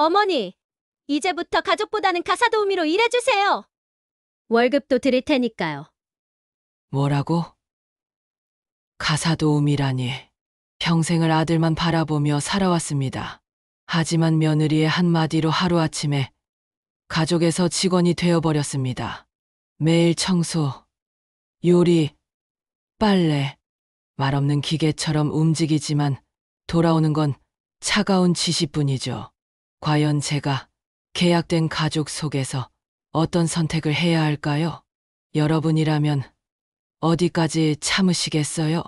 어머니, 이제부터 가족보다는 가사도우미로 일해주세요. 월급도 드릴 테니까요. 뭐라고? 가사도우미라니. 평생을 아들만 바라보며 살아왔습니다. 하지만 며느리의 한마디로 하루아침에 가족에서 직원이 되어버렸습니다. 매일 청소, 요리, 빨래, 말없는 기계처럼 움직이지만 돌아오는 건 차가운 지시뿐이죠. 과연 제가 계약된 가족 속에서 어떤 선택을 해야 할까요? 여러분이라면 어디까지 참으시겠어요?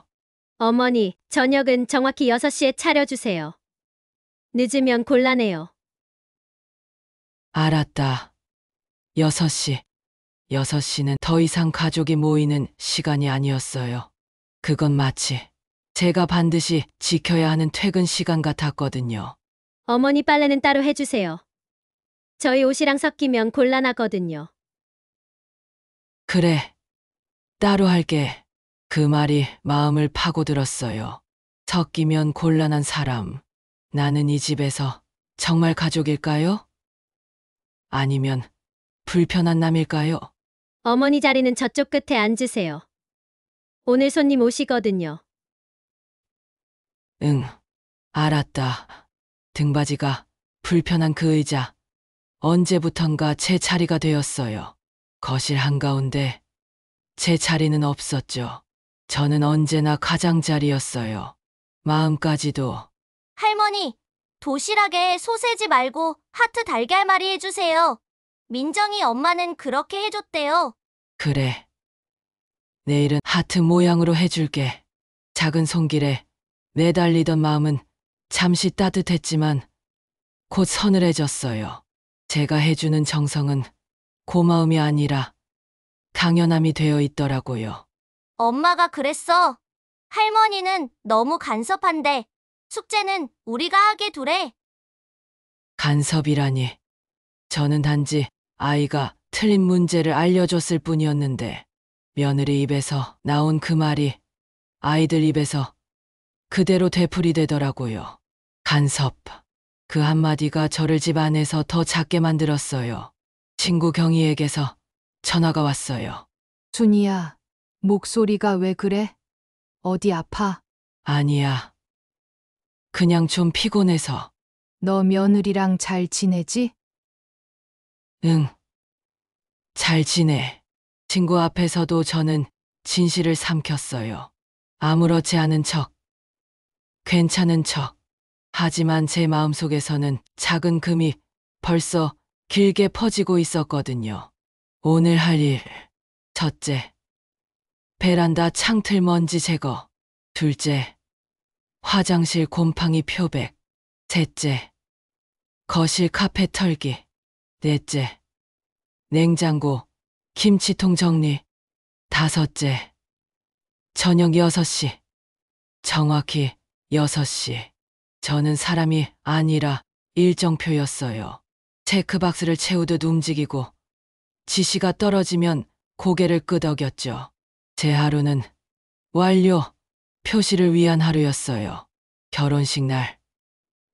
어머니, 저녁은 정확히 6시에 차려주세요. 늦으면 곤란해요. 알았다. 6시. 6시는 더 이상 가족이 모이는 시간이 아니었어요. 그건 마치 제가 반드시 지켜야 하는 퇴근 시간 같았거든요. 어머니 빨래는 따로 해주세요. 저희 옷이랑 섞이면 곤란하거든요. 그래, 따로 할게. 그 말이 마음을 파고들었어요. 섞이면 곤란한 사람. 나는 이 집에서 정말 가족일까요? 아니면 불편한 남일까요? 어머니 자리는 저쪽 끝에 앉으세요. 오늘 손님 오시거든요. 응, 알았다. 등받이가 불편한 그 의자. 언제부턴가 제 자리가 되었어요. 거실 한가운데 제 자리는 없었죠. 저는 언제나 가장자리였어요. 마음까지도. 할머니, 도시락에 소세지 말고 하트 달걀말이 해주세요. 민정이 엄마는 그렇게 해줬대요. 그래. 내일은 하트 모양으로 해줄게. 작은 손길에 내달리던 마음은 잠시 따뜻했지만 곧 서늘해졌어요. 제가 해주는 정성은 고마움이 아니라 당연함이 되어 있더라고요. 엄마가 그랬어. 할머니는 너무 간섭한데 숙제는 우리가 하게 두래. 간섭이라니. 저는 단지 아이가 틀린 문제를 알려줬을 뿐이었는데 며느리 입에서 나온 그 말이 아이들 입에서 그대로 되풀이되더라고요. 간섭. 그 한마디가 저를 집 안에서 더 작게 만들었어요. 친구 경희에게서 전화가 왔어요. 준이야, 목소리가 왜 그래? 어디 아파? 아니야. 그냥 좀 피곤해서. 너 며느리랑 잘 지내지? 응. 잘 지내. 친구 앞에서도 저는 진실을 삼켰어요. 아무렇지 않은 척. 괜찮은 척. 하지만 제 마음속에서는 작은 금이 벌써 길게 퍼지고 있었거든요. 오늘 할 일. 첫째, 베란다 창틀 먼지 제거. 둘째, 화장실 곰팡이 표백. 셋째, 거실 카펫 털기. 넷째, 냉장고, 김치통 정리. 다섯째, 저녁 6시. 정확히 6시. 저는 사람이 아니라 일정표였어요. 체크박스를 채우듯 움직이고 지시가 떨어지면 고개를 끄덕였죠. 제 하루는 완료 표시를 위한 하루였어요. 결혼식 날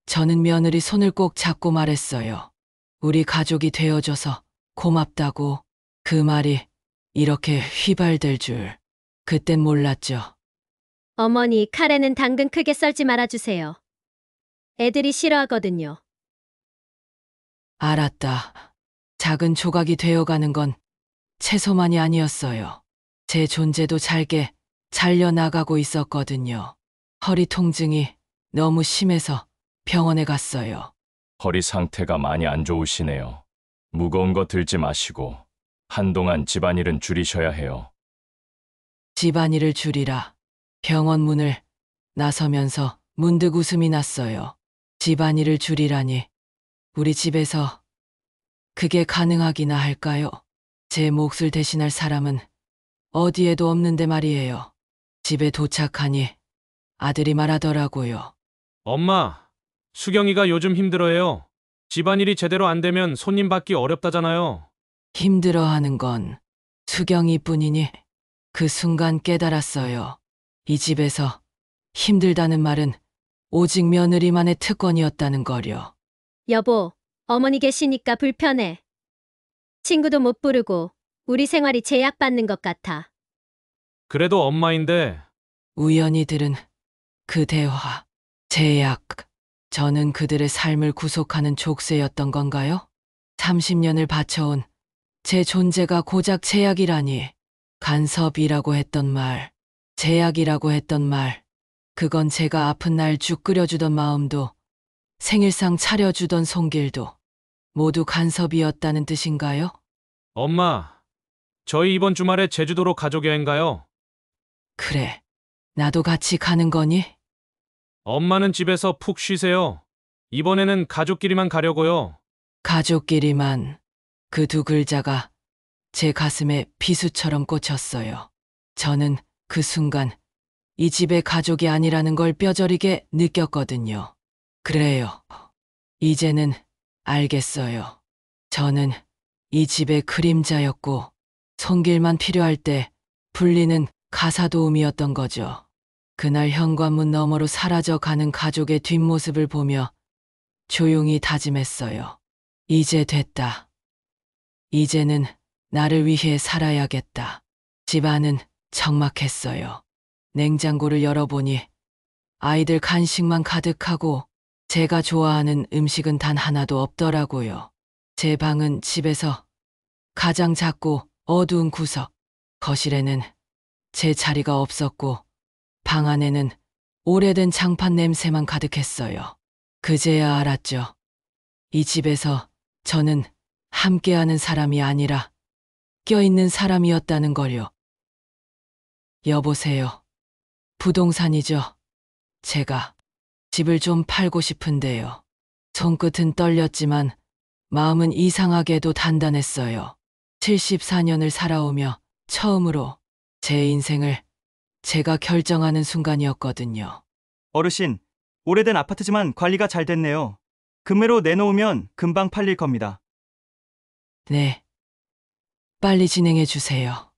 저는 며느리 손을 꼭 잡고 말했어요. 우리 가족이 되어줘서 고맙다고. 그 말이 이렇게 휘발될 줄 그땐 몰랐죠. 어머니, 카레는 당근 크게 썰지 말아주세요. 애들이 싫어하거든요. 알았다. 작은 조각이 되어가는 건 채소만이 아니었어요. 제 존재도 잘게 잘려나가고 있었거든요. 허리 통증이 너무 심해서 병원에 갔어요. 허리 상태가 많이 안 좋으시네요. 무거운 거 들지 마시고 한동안 집안일은 줄이셔야 해요. 집안일을 줄이라. 병원 문을 나서면서 문득 웃음이 났어요. 집안일을 줄이라니. 우리 집에서 그게 가능하기나 할까요? 제 몫을 대신할 사람은 어디에도 없는데 말이에요. 집에 도착하니 아들이 말하더라고요. 엄마, 수경이가 요즘 힘들어해요. 집안일이 제대로 안 되면 손님 받기 어렵다잖아요. 힘들어하는 건 수경이뿐이니 그 순간 깨달았어요. 이 집에서 힘들다는 말은 오직 며느리만의 특권이었다는 거려. 여보, 어머니 계시니까 불편해. 친구도 못 부르고 우리 생활이 제약받는 것 같아. 그래도 엄마인데 우연히 들은 그 대화, 제약. 저는 그들의 삶을 구속하는 족쇄였던 건가요? 30년을 바쳐온 제 존재가 고작 제약이라니. 간섭이라고 했던 말, 제약이라고 했던 말, 그건 제가 아픈 날 죽 끓여주던 마음도 생일상 차려주던 손길도 모두 간섭이었다는 뜻인가요? 엄마, 저희 이번 주말에 제주도로 가족 여행 가요. 그래, 나도 같이 가는 거니? 엄마는 집에서 푹 쉬세요. 이번에는 가족끼리만 가려고요. 가족끼리만. 그 두 글자가 제 가슴에 비수처럼 꽂혔어요. 저는 그 순간 이 집의 가족이 아니라는 걸 뼈저리게 느꼈거든요. 그래요. 이제는 알겠어요. 저는 이 집의 그림자였고 손길만 필요할 때 불리는 가사도우미였던 거죠. 그날 현관문 너머로 사라져 가는 가족의 뒷모습을 보며 조용히 다짐했어요. 이제 됐다. 이제는 나를 위해 살아야겠다. 집안은 적막했어요. 냉장고를 열어보니 아이들 간식만 가득하고 제가 좋아하는 음식은 단 하나도 없더라고요. 제 방은 집에서 가장 작고 어두운 구석. 거실에는 제 자리가 없었고 방 안에는 오래된 장판 냄새만 가득했어요. 그제야 알았죠. 이 집에서 저는 함께하는 사람이 아니라 껴있는 사람이었다는 걸요. 여보세요. 부동산이죠. 제가 집을 좀 팔고 싶은데요. 손끝은 떨렸지만 마음은 이상하게도 단단했어요. 74년을 살아오며 처음으로 제 인생을 제가 결정하는 순간이었거든요. 어르신, 오래된 아파트지만 관리가 잘 됐네요. 금매로 내놓으면 금방 팔릴 겁니다. 네. 빨리 진행해 주세요.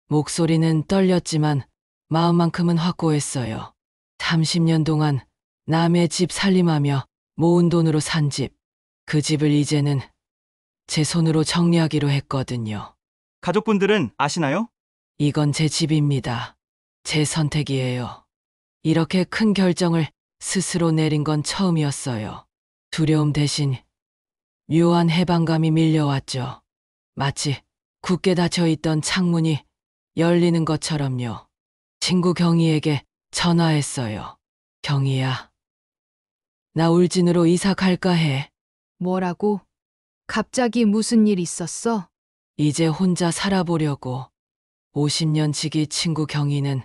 목소리는 떨렸지만 마음만큼은 확고했어요. 30년 동안 남의 집 살림하며 모은 돈으로 산 집. 그 집을 이제는 제 손으로 정리하기로 했거든요. 가족분들은 아시나요? 이건 제 집입니다. 제 선택이에요. 이렇게 큰 결정을 스스로 내린 건 처음이었어요. 두려움 대신 묘한 해방감이 밀려왔죠. 마치 굳게 닫혀있던 창문이 열리는 것처럼요. 친구 경희에게 전화했어요. 경희야, 나 울진으로 이사 갈까 해. 뭐라고? 갑자기 무슨 일 있었어? 이제 혼자 살아보려고. 50년 지기 친구 경희는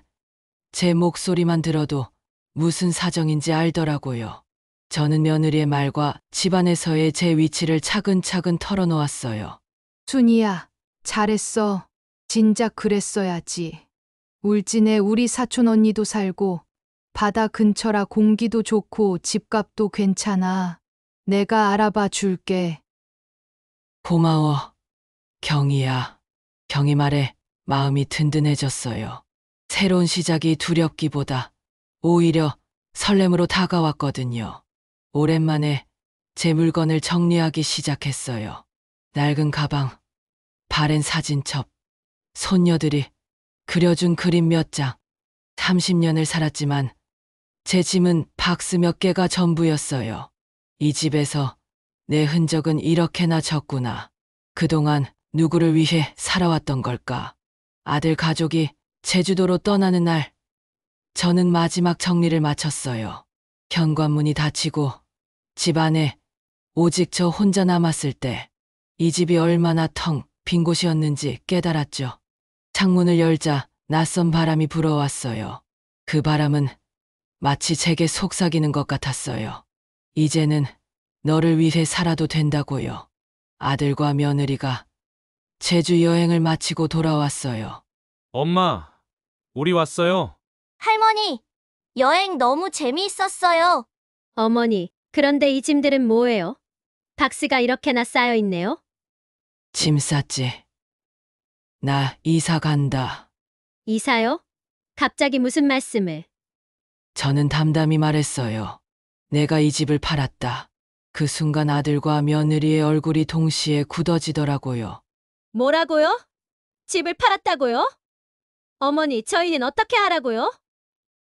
제 목소리만 들어도 무슨 사정인지 알더라고요. 저는 며느리의 말과 집안에서의 제 위치를 차근차근 털어놓았어요. 순이야, 잘했어. 진작 그랬어야지. 울진에 우리 사촌 언니도 살고 바다 근처라 공기도 좋고 집값도 괜찮아. 내가 알아봐 줄게. 고마워, 경희야. 경희 말에 마음이 든든해졌어요. 새로운 시작이 두렵기보다 오히려 설렘으로 다가왔거든요. 오랜만에 제 물건을 정리하기 시작했어요. 낡은 가방, 바랜 사진첩, 손녀들이 그려준 그림 몇 장. 30년을 살았지만 제 짐은 박스 몇 개가 전부였어요. 이 집에서 내 흔적은 이렇게나 적구나. 그동안 누구를 위해 살아왔던 걸까? 아들 가족이 제주도로 떠나는 날, 저는 마지막 정리를 마쳤어요. 현관문이 닫히고 집 안에 오직 저 혼자 남았을 때 이 집이 얼마나 텅 빈 곳이었는지 깨달았죠. 창문을 열자 낯선 바람이 불어왔어요. 그 바람은 마치 제게 속삭이는 것 같았어요. 이제는 너를 위해 살아도 된다고요. 아들과 며느리가 제주 여행을 마치고 돌아왔어요. 엄마, 우리 왔어요. 할머니, 여행 너무 재미있었어요. 어머니, 그런데 이 짐들은 뭐예요? 박스가 이렇게나 쌓여 있네요? 짐 쌌지. 나 이사 간다. 이사요? 갑자기 무슨 말씀을? 저는 담담히 말했어요. 내가 이 집을 팔았다. 그 순간 아들과 며느리의 얼굴이 동시에 굳어지더라고요. 뭐라고요? 집을 팔았다고요? 어머니, 저희는 어떻게 하라고요?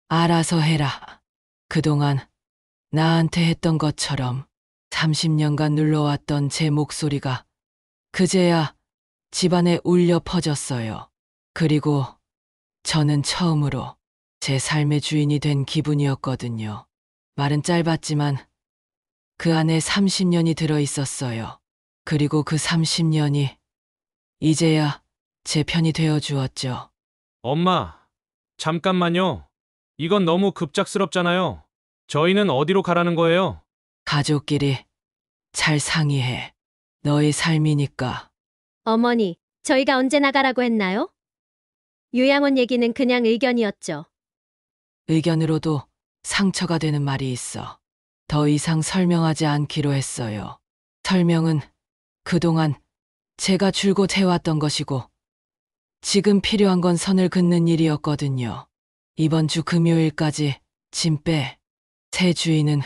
알아서 해라. 그동안 나한테 했던 것처럼 30년간 눌러왔던 제 목소리가 그제야 집안에 울려 퍼졌어요. 그리고 저는 처음으로 제 삶의 주인이 된 기분이었거든요. 말은 짧았지만 그 안에 30년이 들어 있었어요. 그리고 그 30년이 이제야 제 편이 되어 주었죠. 엄마, 잠깐만요. 이건 너무 급작스럽잖아요. 저희는 어디로 가라는 거예요? 가족끼리 잘 상의해. 너의 삶이니까. 어머니, 저희가 언제 나가라고 했나요? 요양원 얘기는 그냥 의견이었죠. 의견으로도 상처가 되는 말이 있어. 더 이상 설명하지 않기로 했어요. 설명은 그동안 제가 줄곧 해왔던 것이고 지금 필요한 건 선을 긋는 일이었거든요. 이번 주 금요일까지 짐 빼. 새 주인은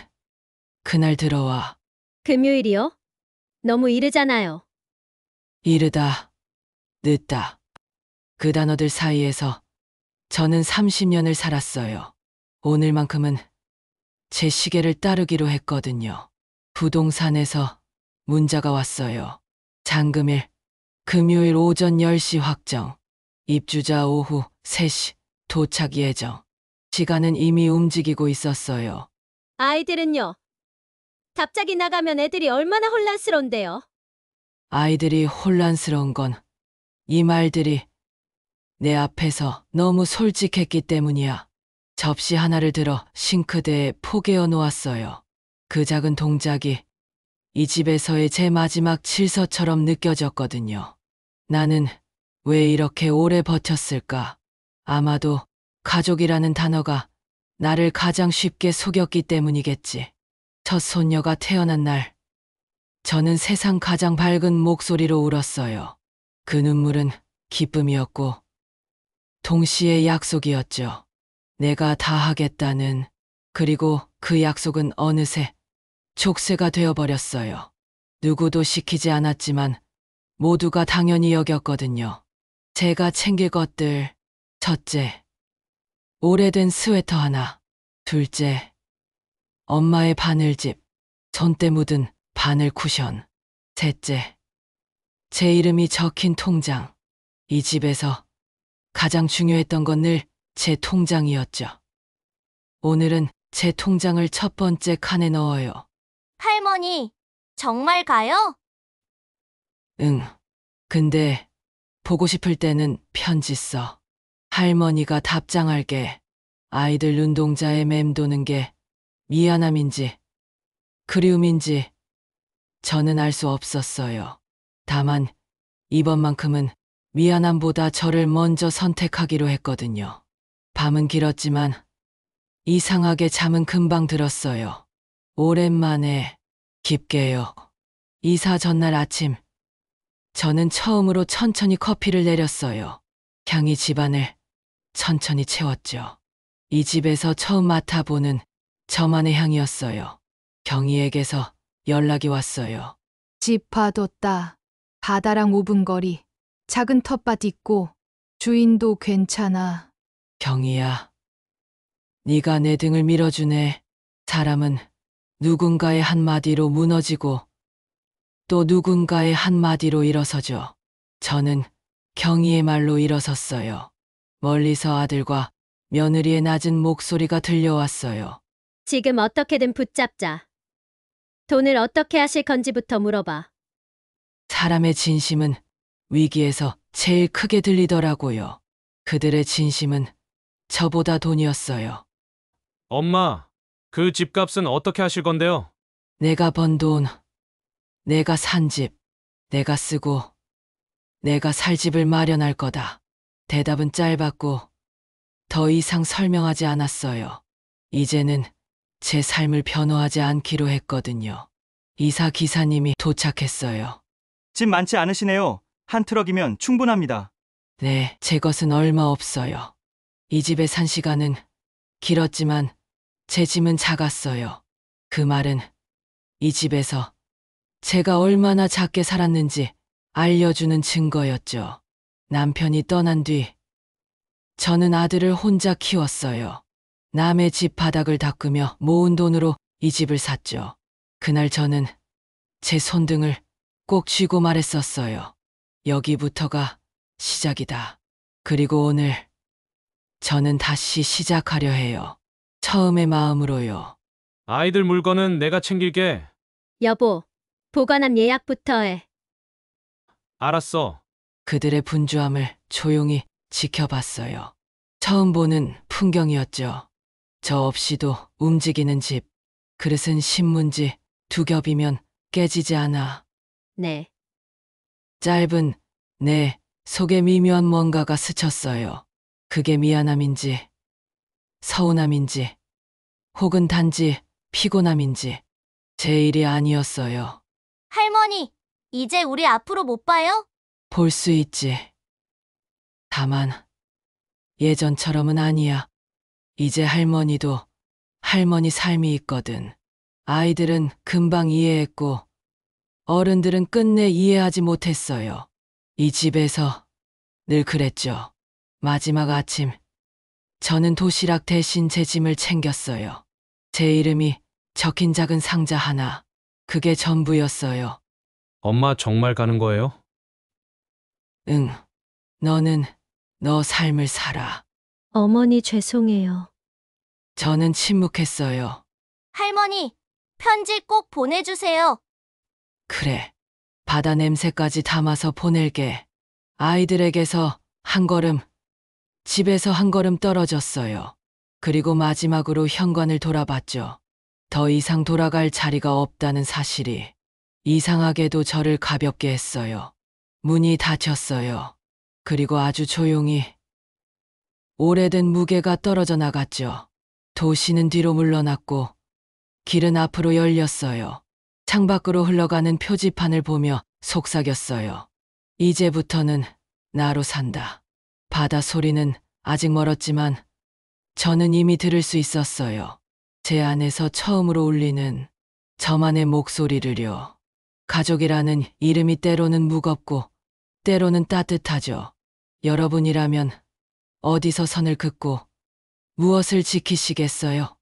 그날 들어와. 금요일이요? 너무 이르잖아요. 이르다, 늦다. 그 단어들 사이에서 저는 30년을 살았어요. 오늘만큼은 제 시계를 따르기로 했거든요. 부동산에서 문자가 왔어요. 잔금일, 금요일 오전 10시 확정. 입주자 오후 3시 도착 예정. 시간은 이미 움직이고 있었어요. 아이들은요? 갑자기 나가면 애들이 얼마나 혼란스러운데요. 아이들이 혼란스러운 건 이 말들이 내 앞에서 너무 솔직했기 때문이야. 접시 하나를 들어 싱크대에 포개어 놓았어요. 그 작은 동작이 이 집에서의 제 마지막 질서처럼 느껴졌거든요. 나는 왜 이렇게 오래 버텼을까? 아마도 가족이라는 단어가 나를 가장 쉽게 속였기 때문이겠지. 첫 손녀가 태어난 날, 저는 세상 가장 밝은 목소리로 울었어요. 그 눈물은 기쁨이었고 동시에 약속이었죠. 내가 다 하겠다는. 그리고 그 약속은 어느새 족쇄가 되어버렸어요. 누구도 시키지 않았지만 모두가 당연히 여겼거든요. 제가 챙길 것들. 첫째, 오래된 스웨터 하나. 둘째, 엄마의 바늘집, 손때 묻은 바늘 쿠션. 셋째, 제 이름이 적힌 통장. 이 집에서 가장 중요했던 건 늘 제 통장이었죠. 오늘은 제 통장을 첫 번째 칸에 넣어요. 할머니, 정말 가요? 응. 근데 보고 싶을 때는 편지 써. 할머니가 답장할게. 아이들 눈동자에 맴도는 게 미안함인지 그리움인지 저는 알 수 없었어요. 다만 이번만큼은 미안함보다 저를 먼저 선택하기로 했거든요. 밤은 길었지만 이상하게 잠은 금방 들었어요. 오랜만에 깊게요. 이사 전날 아침, 저는 처음으로 천천히 커피를 내렸어요. 향이 집안을 천천히 채웠죠. 이 집에서 처음 맡아보는 저만의 향이었어요. 경희에게서 연락이 왔어요. 집 봐뒀다. 바다랑 5분 거리. 작은 텃밭 있고 주인도 괜찮아. 경희야, 네가 내 등을 밀어주네. 사람은 누군가의 한마디로 무너지고 또 누군가의 한마디로 일어서죠. 저는 경희의 말로 일어섰어요. 멀리서 아들과 며느리의 낮은 목소리가 들려왔어요. 지금 어떻게든 붙잡자. 돈을 어떻게 하실 건지부터 물어봐. 사람의 진심은 위기에서 제일 크게 들리더라고요. 그들의 진심은 저보다 돈이었어요. 엄마, 그 집값은 어떻게 하실 건데요? 내가 번 돈, 내가 산 집, 내가 쓰고 내가 살 집을 마련할 거다. 대답은 짧았고 더 이상 설명하지 않았어요. 이제는 제 삶을 변호하지 않기로 했거든요. 이사 기사님이 도착했어요. 집 많지 않으시네요. 한 트럭이면 충분합니다. 네, 제 것은 얼마 없어요. 이 집에 산 시간은 길었지만 제 짐은 작았어요. 그 말은 이 집에서 제가 얼마나 작게 살았는지 알려주는 증거였죠. 남편이 떠난 뒤 저는 아들을 혼자 키웠어요. 남의 집 바닥을 닦으며 모은 돈으로 이 집을 샀죠. 그날 저는 제 손등을 꼭 쥐고 말했었어요. 여기부터가 시작이다. 그리고 오늘 저는 다시 시작하려 해요. 처음의 마음으로요. 아이들 물건은 내가 챙길게. 여보, 보관함 예약부터 해. 알았어. 그들의 분주함을 조용히 지켜봤어요. 처음 보는 풍경이었죠. 저 없이도 움직이는 집. 그릇은 신문지 두 겹이면 깨지지 않아. 네. 짧은 내 속에 미묘한 뭔가가 스쳤어요. 그게 미안함인지, 서운함인지, 혹은 단지 피곤함인지 제 일이 아니었어요. 할머니, 이제 우리 앞으로 못 봐요? 볼 수 있지. 다만 예전처럼은 아니야. 이제 할머니도 할머니 삶이 있거든. 아이들은 금방 이해했고 어른들은 끝내 이해하지 못했어요. 이 집에서 늘 그랬죠. 마지막 아침 저는 도시락 대신 제 짐을 챙겼어요. 제 이름이 적힌 작은 상자 하나. 그게 전부였어요. 엄마 정말 가는 거예요? 응. 너는 너 삶을 살아. 어머니 죄송해요. 저는 침묵했어요. 할머니, 편지 꼭 보내주세요. 그래. 바다 냄새까지 담아서 보낼게. 아이들에게서 한 걸음, 집에서 한 걸음 떨어졌어요. 그리고 마지막으로 현관을 돌아봤죠. 더 이상 돌아갈 자리가 없다는 사실이 이상하게도 저를 가볍게 했어요. 문이 닫혔어요. 그리고 아주 조용히 오래된 무게가 떨어져 나갔죠. 도시는 뒤로 물러났고 길은 앞으로 열렸어요. 창밖으로 흘러가는 표지판을 보며 속삭였어요. 이제부터는 나로 산다. 바다 소리는 아직 멀었지만 저는 이미 들을 수 있었어요. 제 안에서 처음으로 울리는 저만의 목소리를요. 가족이라는 이름이 때로는 무겁고 때로는 따뜻하죠. 여러분이라면 어디서 선을 긋고 무엇을 지키시겠어요?